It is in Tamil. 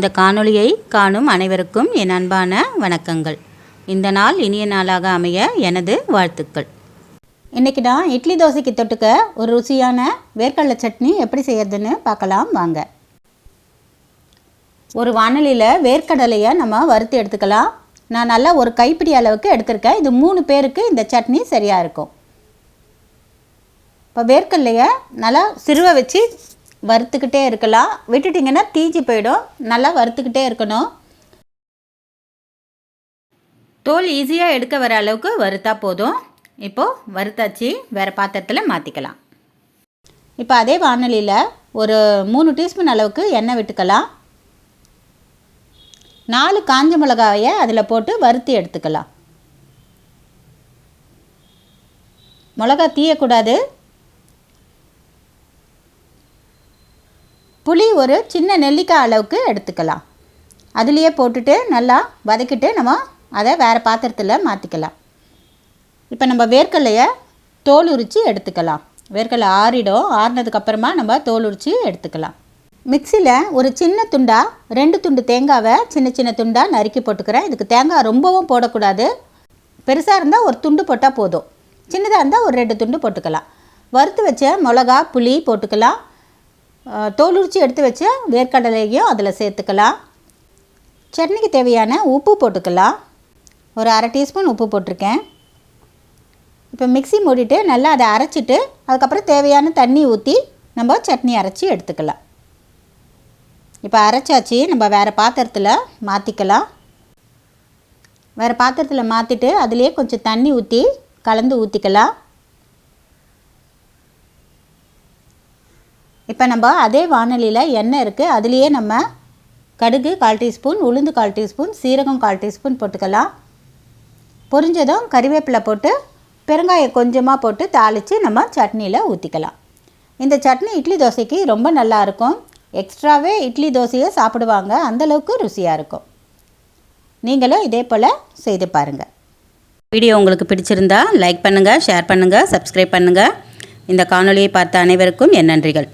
இந்த காணொளியை காணும் அனைவருக்கும் என் அன்பான வணக்கங்கள். இந்த நாள் இனிய நாளாக அமைய எனது வாழ்த்துக்கள். இன்றைக்கி நான் இட்லி தோசைக்கு தொட்டுக்க ஒரு ருசியான வேர்க்கடலை சட்னி எப்படி செய்யறதுன்னு பார்க்கலாம் வாங்க. ஒரு வாணலியில் வேர்க்கடலையை நம்ம வறுத்து எடுத்துக்கலாம். நான் நல்லா ஒரு கைப்பிடி அளவுக்கு எடுத்திருக்கேன். இது 3 பேருக்கு இந்த சட்னி சரியாக இருக்கும். இப்போ வேர்க்கடலையை நல்லா சிறுவ வச்சு வறுத்துக்கிட்டே இருக்கலாம். விட்டுட்டிங்கன்னா தீஞ்சு போயிடும். நல்லா வறுத்துக்கிட்டே இருக்கணும். தோல் ஈஸியாக எடுக்க வர அளவுக்கு வறுத்தா போதும். இப்போது வறுத்தாச்சு, வேறு பாத்திரத்தில் மாற்றிக்கலாம். இப்போ அதே வாணலியில் ஒரு 3 டீஸ்பூன் அளவுக்கு எண்ணெய் விட்டுக்கலாம். 4 காஞ்ச மிளகாயை அதில் போட்டு வறுத்து எடுத்துக்கலாம். மிளகா தீயக்கூடாது. புளி ஒரு சின்ன நெல்லிக்காய் அளவுக்கு எடுத்துக்கலாம். அதுலேயே போட்டுட்டு நல்லா வதக்கிட்டு நம்ம அதை வேறு பாத்திரத்தில் மாற்றிக்கலாம். இப்போ நம்ம வேர்க்கடலையை தோல் உரித்து எடுத்துக்கலாம். வேர்க்கடலை ஆறிடும். ஆறினதுக்கப்புறமா நம்ம தோல் உரித்து எடுத்துக்கலாம். மிக்சியில் ஒரு சின்ன துண்டாக 2 துண்டு தேங்காவை சின்ன சின்ன துண்டாக நறுக்கி போட்டுக்கிறேன். இதுக்கு தேங்காய் ரொம்பவும் போடக்கூடாது. பெருசாக இருந்தால் ஒரு துண்டு போட்டால் போதும். சின்னதாக இருந்தால் ஒரு 2 துண்டு போட்டுக்கலாம். வறுத்து வச்ச மிளகா புளி போட்டுக்கலாம். தோல் உரித்து எடுத்து வச்ச வேர்க்கடலையும் அதில் சேர்த்துக்கலாம். சட்னிக்கு தேவையான உப்பு போட்டுக்கலாம். ஒரு 1/2 டீஸ்பூன் உப்பு போட்டிருக்கேன். இப்போ மிக்ஸி மூடிட்டு நல்லா அதை அரைச்சிட்டு அதுக்கப்புறம் தேவையான தண்ணி ஊற்றி நம்ம சட்னி அரைச்சி எடுத்துக்கலாம். இப்போ அரைச்சாச்சு, நம்ம வேறு பாத்திரத்தில் மாற்றிக்கலாம். வேறு பாத்திரத்தில் மாற்றிட்டு அதுலேயே கொஞ்சம் தண்ணி ஊற்றி கலந்து ஊற்றிக்கலாம். இப்போ நம்ம அதே வாணலியில் எண்ணெய் இருக்குது. அதுலேயே நம்ம கடுகு 1/4 டீஸ்பூன், உளுந்து 1/4 டீஸ்பூன், சீரகம் 1/4 டீஸ்பூன் போட்டுக்கலாம். பொரிஞ்சதும் கறிவேப்பிலை போட்டு பெருங்காயம் கொஞ்சமாக போட்டு தாளித்து நம்ம சட்னியில் ஊற்றிக்கலாம். இந்த சட்னி இட்லி தோசைக்கு ரொம்ப நல்லாயிருக்கும். எக்ஸ்ட்ராவே இட்லி தோசையை சாப்பிடுவாங்க. அந்தளவுக்கு ருசியாக இருக்கும். நீங்களும் இதே போல் செய்து பாருங்கள். வீடியோ உங்களுக்கு பிடிச்சிருந்தா லைக் பண்ணுங்கள், ஷேர் பண்ணுங்கள், சப்ஸ்கிரைப் பண்ணுங்கள். இந்த காணொளியை பார்த்த அனைவருக்கும் என் நன்றிகள்.